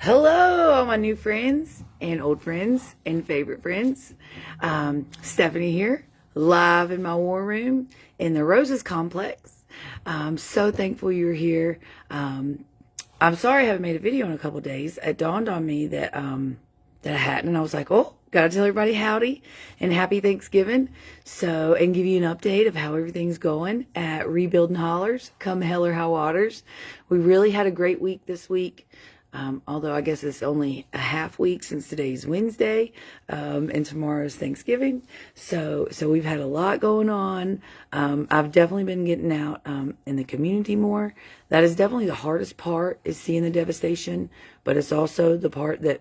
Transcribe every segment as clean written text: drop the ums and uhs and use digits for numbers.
Hello, all my new friends and old friends and favorite friends. Stephanie here, live in my war room in the Roses Complex. I'm so thankful you're here. I'm sorry I haven't made a video in a couple days. It dawned on me that I hadn't, and I was like, oh, gotta tell everybody howdy and happy Thanksgiving. So, and give you an update of how everything's going at Rebuilding Hollers, come hell or high waters. We really had a great week this week. Although I guess it's only a half week since today's Wednesday, and tomorrow's Thanksgiving. So we've had a lot going on. I've definitely been getting out, in the community more. That is definitely the hardest part, is seeing the devastation, but it's also the part that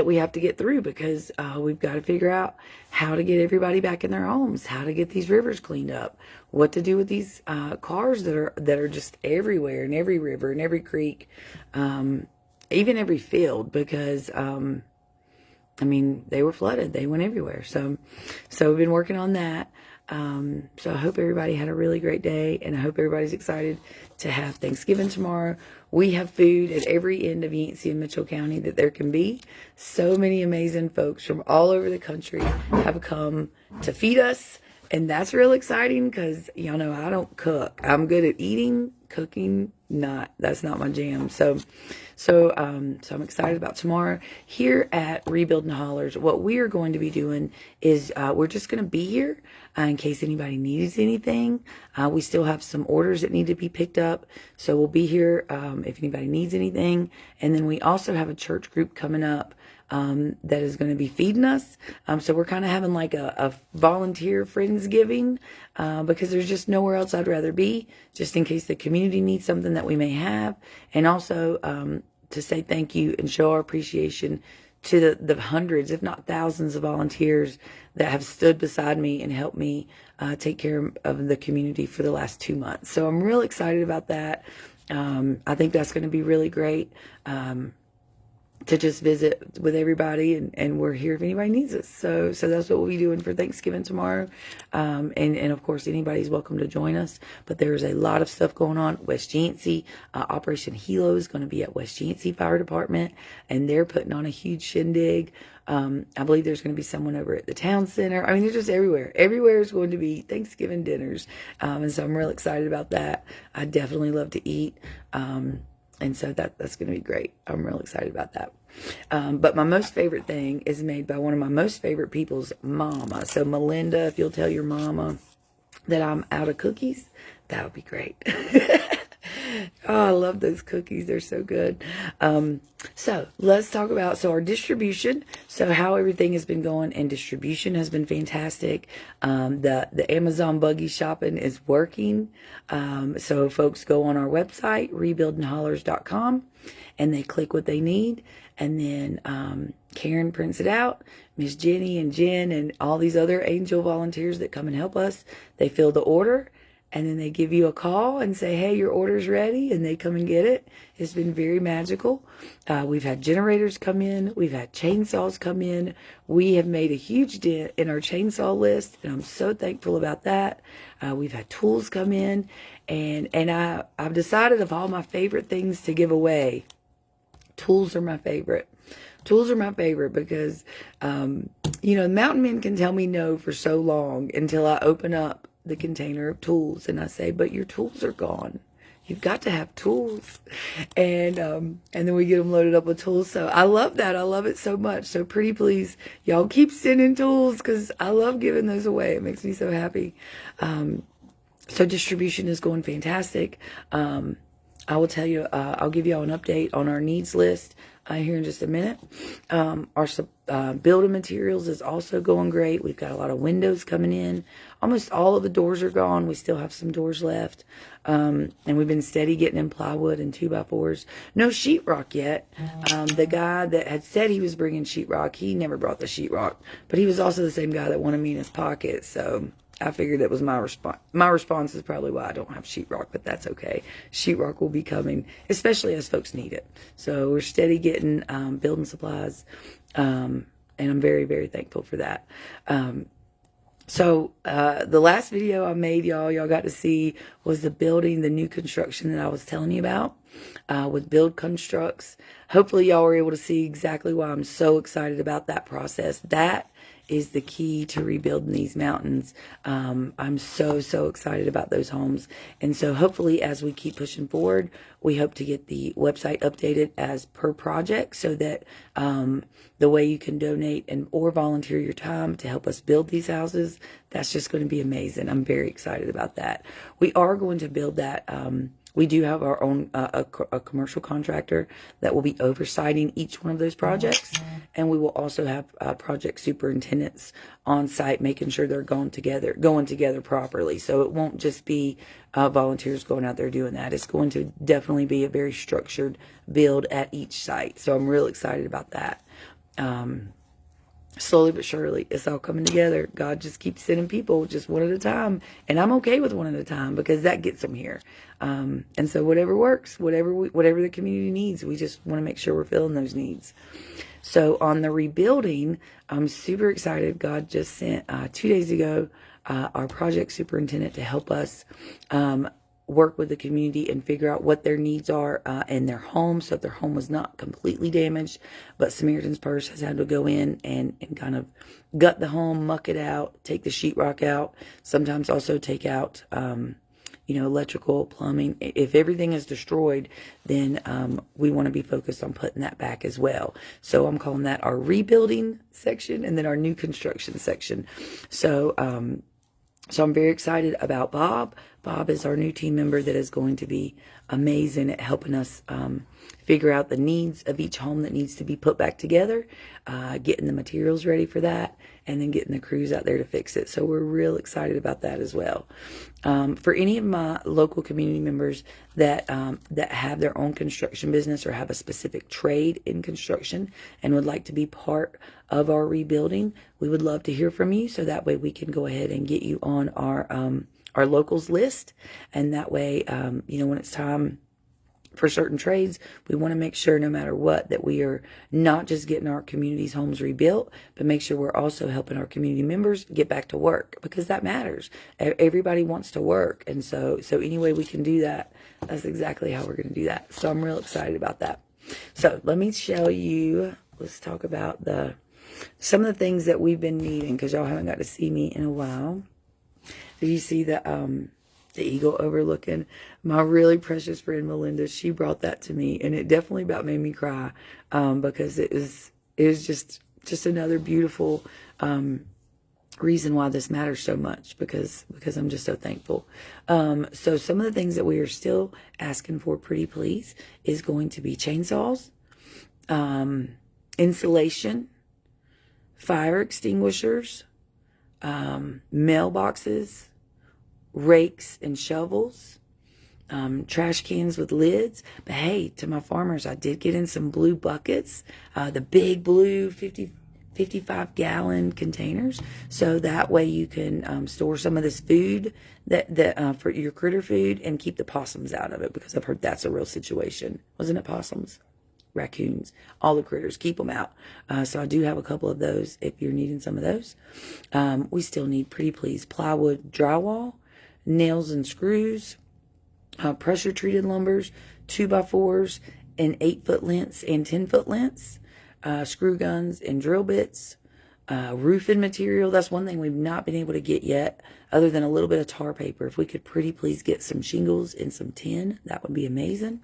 we have to get through, because we've got to figure out how to get everybody back in their homes, how to get these rivers cleaned up, what to do with these cars that are just everywhere, in every river, in every creek, even every field, because I mean, they were flooded, they went everywhere. So we've been working on that. So I hope everybody had a really great day, and I hope everybody's excited to have Thanksgiving tomorrow. We have food at every end of Yancey and Mitchell County that there can be. So many amazing folks from all over the country have come to feed us, and that's real exciting, because y'all know I don't cook. I'm good at eating, cooking, not. That's not my jam. So I'm excited about tomorrow. Here at Rebuilding Hollers, what we are going to be doing is we're just going to be here in case anybody needs anything. We still have some orders that need to be picked up, so we'll be here if anybody needs anything. And then we also have a church group coming up that is going to be feeding us. So we're kind of having like a volunteer Friendsgiving, because there's just nowhere else I'd rather be, just in case the community needs something that we may have. And also to say thank you and show our appreciation to the hundreds, if not thousands, of volunteers that have stood beside me and helped me take care of the community for the last 2 months. So I'm real excited about that. I think that's going to be really great. To just visit with everybody, and we're here if anybody needs us. So that's what we'll be doing for Thanksgiving tomorrow. And of course, anybody's welcome to join us. But there's a lot of stuff going on. West Yancey, Operation Hilo is going to be at West Yancey Fire Department, and they're putting on a huge shindig. I believe there's going to be someone over at the town center. I mean, they're just everywhere. Everywhere is going to be Thanksgiving dinners. And so I'm real excited about that. I definitely love to eat. And so that's going to be great. I'm real excited about that. But my most favorite thing is made by one of my most favorite people's mama. So Melinda, if you'll tell your mama that I'm out of cookies, that would be great. Oh, I love those cookies. They're so good. So let's talk about our distribution. So how everything has been going, and distribution has been fantastic. The Amazon buggy shopping is working. So folks go on our website, rebuildinghollers.com, and they click what they need. And then Karen prints it out. Miss Jenny and Jen and all these other angel volunteers that come and help us, they fill the order. And then they give you a call and say, hey, your order's ready, and they come and get it. It's been very magical. We've had generators come in. We've had chainsaws come in. We have made a huge dent in our chainsaw list, and I'm so thankful about that. We've had tools come in, and I've decided, of all my favorite things to give away, tools are my favorite. Tools are my favorite because, mountain men can tell me no for so long until I open up the container of tools and I say, but your tools are gone. You've got to have tools. And then we get them loaded up with tools. So I love that. I love it so much. So pretty please, y'all keep sending tools, because I love giving those away. It makes me so happy. So distribution is going fantastic. I will tell you, I'll give y'all an update on our needs list here in just a minute. Our building materials is also going great. We've got a lot of windows coming in. Almost all of the doors are gone. We still have some doors left. And we've been steady getting in plywood and 2x4s. No sheetrock yet. The guy that had said he was bringing sheetrock, he never brought the sheetrock. But he was also the same guy that wanted me in his pocket. So I figured that was my response. My response is probably why I don't have sheetrock, but that's okay. Sheetrock will be coming, especially as folks need it. So we're steady getting building supplies, and I'm very, very thankful for that. So the last video I made, y'all got to see was the building, the new construction that I was telling you about with Build Constructs. Hopefully y'all were able to see exactly why I'm so excited about that process. That is the key to rebuilding these mountains. I'm so excited about those homes. And so hopefully as we keep pushing forward, we hope to get the website updated as per project so that the way you can donate and or volunteer your time to help us build these houses, that's just going to be amazing. I'm very excited about that. We are going to build that. We do have our own a commercial contractor that will be oversighting each one of those projects, and we will also have project superintendents on site making sure they're going together properly. So it won't just be volunteers going out there doing that. It's going to definitely be a very structured build at each site. So I'm real excited about that. Slowly but surely, it's all coming together. God just keeps sending people just one at a time. And I'm okay with one at a time because that gets them here. And so whatever works, whatever the community needs, we just want to make sure we're filling those needs. So on the rebuilding, I'm super excited. God just sent 2 days ago our project superintendent to help us work with the community and figure out what their needs are in their home. So if their home was not completely damaged, but Samaritan's Purse has had to go in and kind of gut the home, muck it out, take the sheetrock out, sometimes also take out, electrical, plumbing. If everything is destroyed, then we want to be focused on putting that back as well. So I'm calling that our rebuilding section and then our new construction section. So I'm very excited about Bob. Bob is our new team member that is going to be amazing at helping us figure out the needs of each home that needs to be put back together, getting the materials ready for that, and then getting the crews out there to fix it. So we're real excited about that as well. For any of my local community members that have their own construction business or have a specific trade in construction and would like to be part of our rebuilding, we would love to hear from you. So that way we can go ahead and get you on our locals list. And that way, when it's time for certain trades, we want to make sure no matter what that we are not just getting our community's homes rebuilt, but make sure we're also helping our community members get back to work, because that matters. Everybody wants to work. And so any way we can do that, that's exactly how we're going to do that. So I'm real excited about that. So let me show you, let's talk about some of the things that we've been needing, because y'all haven't got to see me in a while. Do you see the eagle overlooking? My really precious friend Melinda, she brought that to me, and it definitely about made me cry because it is just another beautiful reason why this matters so much, because I'm just so thankful. So some of the things that we are still asking for, pretty please, is going to be chainsaws, insulation, fire extinguishers, mailboxes, rakes and shovels, trash cans with lids. But hey, to my farmers, I did get in some blue buckets, the big blue 55-gallon containers, so that way you can store some of this food that for your critter food and keep the possums out of it, because I've heard that's a real situation. Wasn't it possums? Raccoons, all the critters, keep them out. So I do have a couple of those if you're needing some of those. We still need, pretty please, plywood drywall, nails and screws, pressure treated lumbers, 2x4s and 8-foot lengths and 10-foot lengths, screw guns and drill bits, roofing material. That's one thing we've not been able to get yet, other than a little bit of tar paper. If we could pretty please get some shingles and some tin, that would be amazing.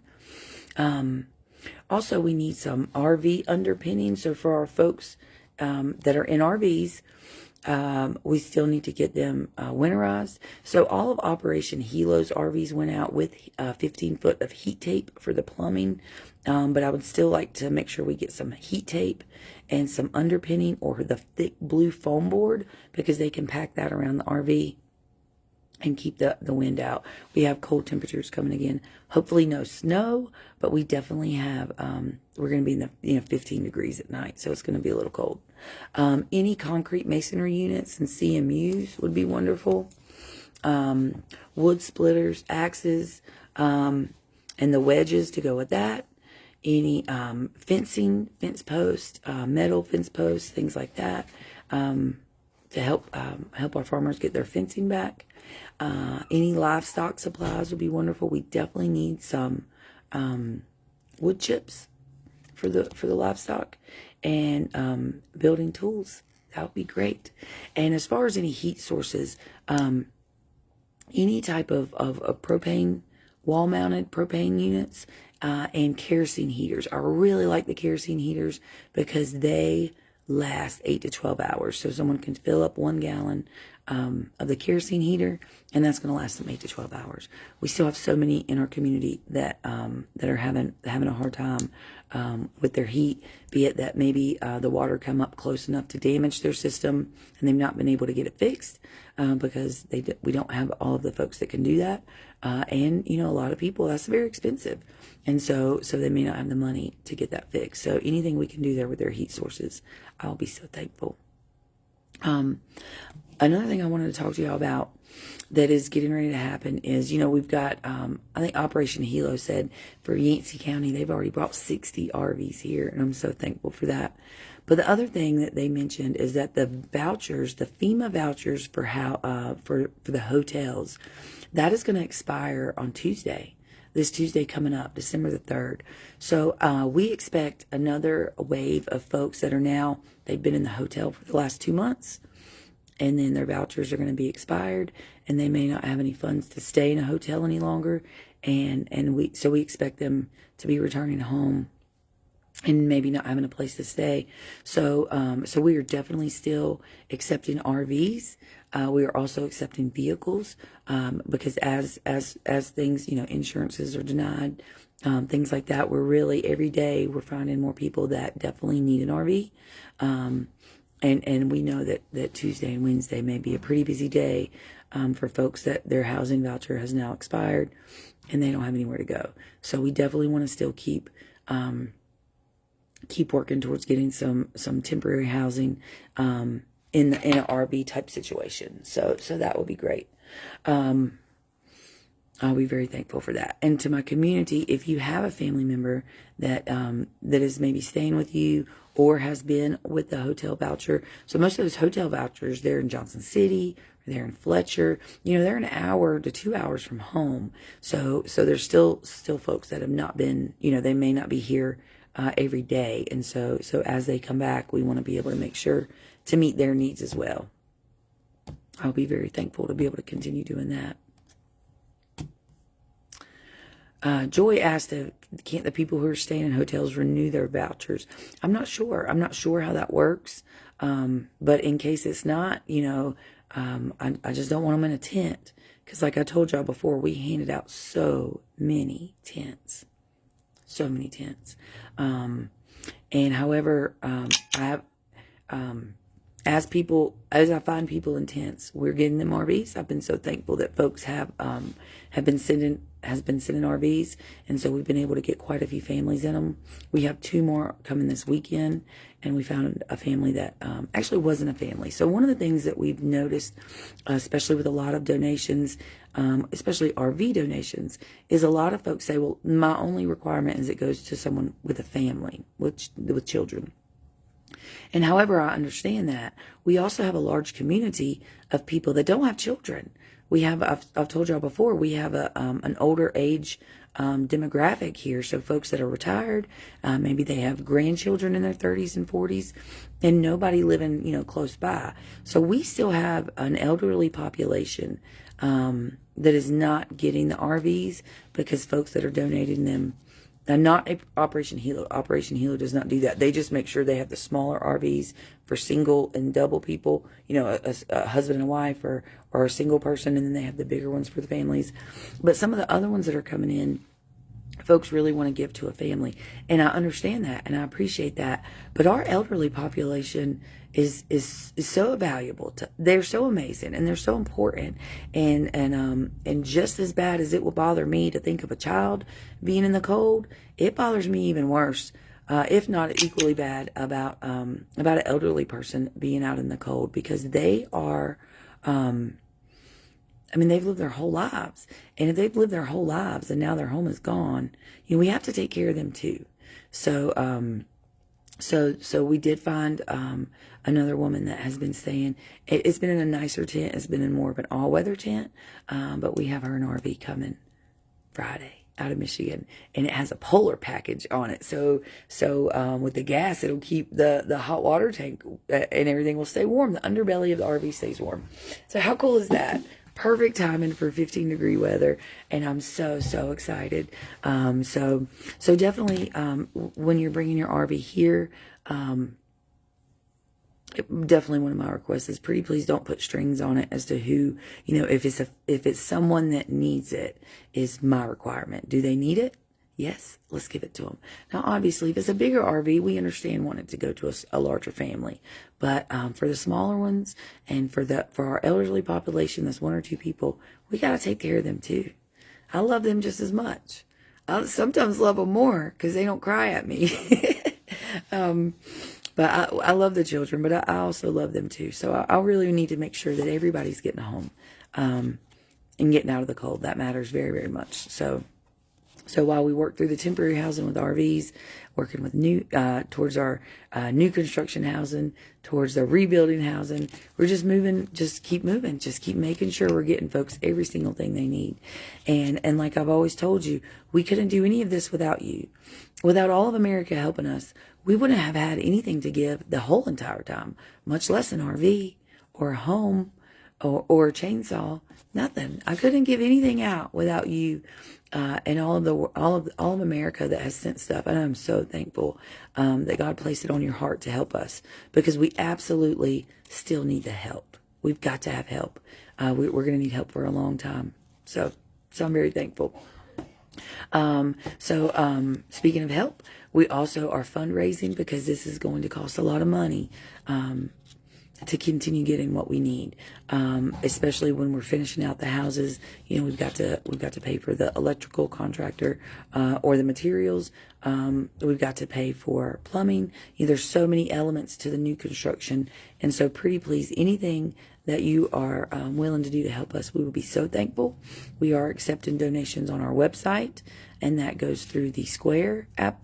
Also, we need some RV underpinning. So for our folks that are in RVs, we still need to get them winterized. So all of Operation Helo's RVs went out with 15 foot of heat tape for the plumbing. But I would still like to make sure we get some heat tape and some underpinning or the thick blue foam board, because they can pack that around the RV and keep the wind out. We have cold temperatures coming again. Hopefully no snow, but we definitely have, we're going to be in the 15 degrees at night, so it's going to be a little cold. Any concrete masonry units and CMUs would be wonderful. Wood splitters, axes, and the wedges to go with that. Any fencing, fence posts, metal fence posts, things like that. help our farmers get their fencing back. Any livestock supplies would be wonderful. We definitely need some wood chips for the livestock, and building tools. That would be great. And as far as any heat sources, any type of propane, wall-mounted propane units, and kerosene heaters. I really like the kerosene heaters because they last 8 to 12 hours. So someone can fill up 1 gallon of the kerosene heater, and that's going to last them 8 to 12 hours. We still have so many in our community that that are having a hard time with their heat, be it that maybe the water come up close enough to damage their system and they've not been able to get it fixed because we don't have all of the folks that can do that. And, a lot of people, that's very expensive. And so they may not have the money to get that fixed. So anything we can do there with their heat sources, I'll be so thankful. Another thing I wanted to talk to y'all about that is getting ready to happen is, we've got, I think Operation Hilo said for Yancey County, they've already brought 60 RVs here, and I'm so thankful for that. But the other thing that they mentioned is that the vouchers, the FEMA vouchers for for the hotels, that is going to expire on Tuesday. This Tuesday coming up, December the 3rd. So we expect another wave of folks that are now, they've been in the hotel for the last 2 months, and then their vouchers are going to be expired, and they may not have any funds to stay in a hotel any longer. And we expect them to be returning home and maybe not having a place to stay. So we are definitely still accepting RVs. We are also accepting vehicles, because as things, insurances are denied, things like that, we're really, every day we're finding more people that definitely need an RV. And we know that Tuesday and Wednesday may be a pretty busy day, for folks that their housing voucher has now expired and they don't have anywhere to go. So we definitely want to still keep working towards getting some temporary housing in an RV type situation. So that would be great. I'll be very thankful for that. And to my community, if you have a family member that is maybe staying with you or has been with the hotel voucher, so most of those hotel vouchers, they're in Johnson City, or they're in Fletcher. They're an hour to 2 hours from home. So there's still folks that have not been. They may not be here every day, and so as they come back, we want to be able to make sure to meet their needs as well. I'll be very thankful to be able to continue doing that. Joy asked, can't the people who are staying in hotels renew their vouchers? I'm not sure. I'm not sure how that works. But in case it's not, I just don't want them in a tent. Because like I told y'all before, we handed out so many tents. So many tents. And however, I have, as I find people in tents, we're getting them RVs. I've been so thankful that folks has been sending RVs, and so we've been able to get quite a few families in them. We have 2 more coming this weekend, and we found a family that actually wasn't a family. So one of the things that we've noticed, especially with a lot of donations, especially RV donations, is a lot of folks say, well, my only requirement is it goes to someone with a family, with children. And however I understand that, we also have a large community of people that don't have children. We have, I've told y'all before, we have an older age demographic here. So folks that are retired, maybe they have grandchildren in their 30s and 40s, and nobody living, close by. So we still have an elderly population that is not getting the RVs because folks that are donating them. And not Operation Hilo. Operation Hilo does not do that. They just make sure they have the smaller RVs for single and double people, a husband and a wife or a single person, and then they have the bigger ones for the families. But some of the other ones that are coming in, folks really want to give to a family. And I understand that, and I appreciate that. But our elderly population is so valuable. They're so amazing, and they're so important. And just as bad as it will bother me to think of a child being in the cold, it bothers me even worse, if not equally bad, about an elderly person being out in the cold, because they are. They've lived their whole lives. And if they've lived their whole lives and now their home is gone, we have to take care of them too. So So we did find another woman that has been staying. It's been in a nicer tent. It's been in more of an all-weather tent. But we have her an RV coming Friday out of Michigan, and it has a polar package on it. So with the gas, it'll keep the hot water tank and everything will stay warm. The underbelly of the RV stays warm. So how cool is that? Perfect timing for 15-degree weather, and I'm so excited. So definitely, when you're bringing your RV here, definitely one of my requests is pretty please don't put strings on it as to who, if it's someone that needs it is my requirement. Do they need it? Yes, let's give it to them. Now, obviously, if it's a bigger RV, we understand wanting to go to a larger family. But for the smaller ones and for our elderly population, that's 1 or 2 people, we got to take care of them too. I love them just as much. I sometimes love them more because they don't cry at me. But I love the children, but I also love them too. So I really need to make sure that everybody's getting home and getting out of the cold. That matters very, very much. So while we work through the temporary housing with RVs, working with towards our new construction housing, towards the rebuilding housing, we're just moving, just keep moving, just keep making sure we're getting folks every single thing they need. And like I've always told you, we couldn't do any of this without you. Without all of America helping us, we wouldn't have had anything to give the whole entire time, much less an RV or a home or a chainsaw. Nothing. I couldn't give anything out without you and all of America that has sent stuff. And I'm so thankful that God placed it on your heart to help us, because we absolutely still need the help. We've got to have help. We're going to need help for a long time. So I'm very thankful. Speaking of help, we also are fundraising, because this is going to cost a lot of money to continue getting what we need, especially when we're finishing out the houses. We've got to pay for the electrical contractor or the materials. We've got to pay for plumbing. There's so many elements to the new construction, and so pretty please, anything that you are willing to do to help us, we will be so thankful. We are accepting donations on our website, and that goes through the Square app.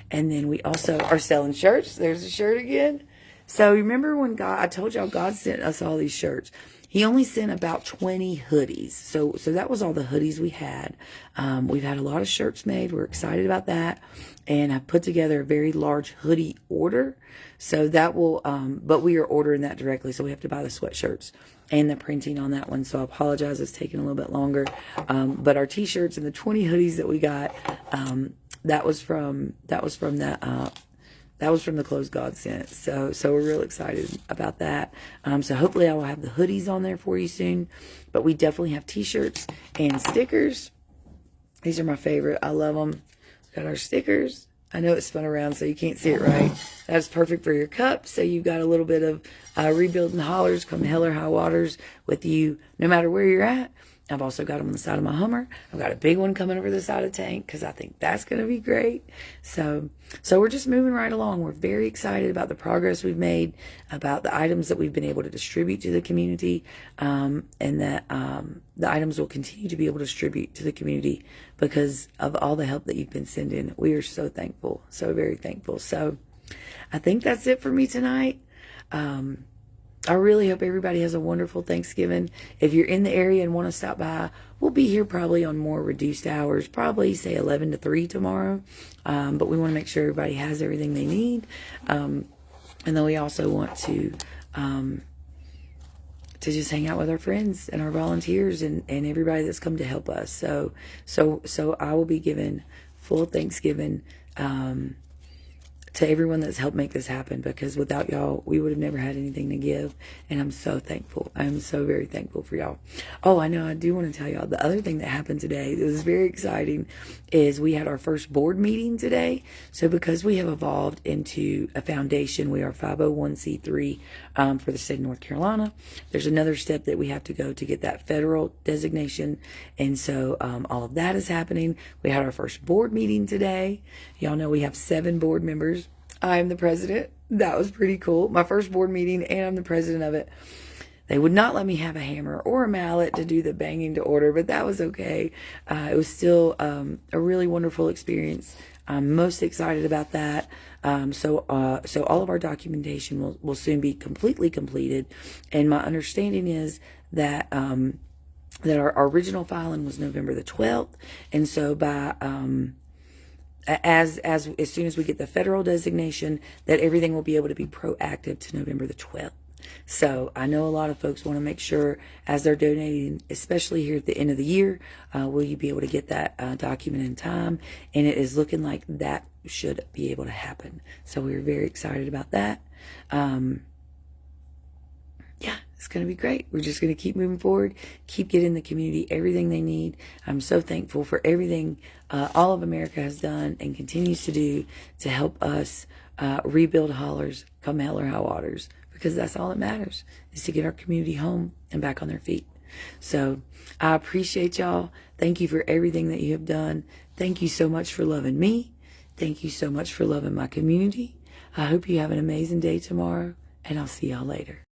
And then we also are selling shirts. There's a shirt again. So remember when I told y'all God sent us all these shirts. He only sent about 20 hoodies. So that was all the hoodies we had. We've had a lot of shirts made. We're excited about that. And I've put together a very large hoodie order. So that will, but we are ordering that directly. So we have to buy the sweatshirts and the printing on that one. So I apologize, it's taking a little bit longer. But our t-shirts and the 20 hoodies that we got, that was from the clothes God sent. So we're real excited about that. So hopefully I will have the hoodies on there for you soon. But we definitely have t-shirts and stickers. These are my favorite. I love them. Got our stickers. I know it's spun around so you can't see it right. That's perfect for your cup. So you've got a little bit of rebuilding hollers, come hell or high waters with you no matter where you're at. I've also got them on the side of my Hummer. I've got a big one coming over the side of the tank because I think that's going to be great. So we're just moving right along. We're very excited about the progress we've made, about the items that we've been able to distribute to the community, and that the items will continue to be able to distribute to the community because of all the help that you've been sending. We are so thankful, so very thankful. So I think that's it for me tonight. I really hope everybody has a wonderful Thanksgiving. If you're in the area and want to stop by, we'll be here probably on more reduced hours, probably say 11 to 3 tomorrow. But we want to make sure everybody has everything they need. And then we also want to just hang out with our friends and our volunteers and everybody that's come to help us. So I will be giving full Thanksgiving to everyone that's helped make this happen, because without y'all, we would have never had anything to give. And I'm so thankful. I'm so very thankful for y'all. Oh, I know. I do want to tell y'all the other thing that happened today that was very exciting is we had our first board meeting today. So because we have evolved into a foundation, we are 501c3 for the state of North Carolina. There's another step that we have to go to get that federal designation. And so all of that is happening. We had our first board meeting today. Y'all know we have 7 board members. I'm the president. That was pretty cool. My first board meeting, and I'm the president of it. They would not let me have a hammer or a mallet to do the banging to order, but that was okay. It was still a really wonderful experience. I'm most excited about that. So all of our documentation will soon be completely completed. And my understanding is that, that our original filing was November the 12th. And so by, as soon as we get the federal designation, that everything will be able to be proactive to November the 12th. So I know a lot of folks want to make sure as they're donating, especially here at the end of the year, will you be able to get that document in time? And it is looking like that should be able to happen. So we're very excited about that. Yeah, it's going to be great. We're just going to keep moving forward, keep getting the community everything they need. I'm so thankful for everything all of America has done and continues to do to help us rebuild Hollers come hell or high waters, because that's all that matters, is to get our community home and back on their feet. So I appreciate y'all. Thank you for everything that you have done. Thank you so much for loving me. Thank you so much for loving my community. I hope you have an amazing day tomorrow, and I'll see y'all later.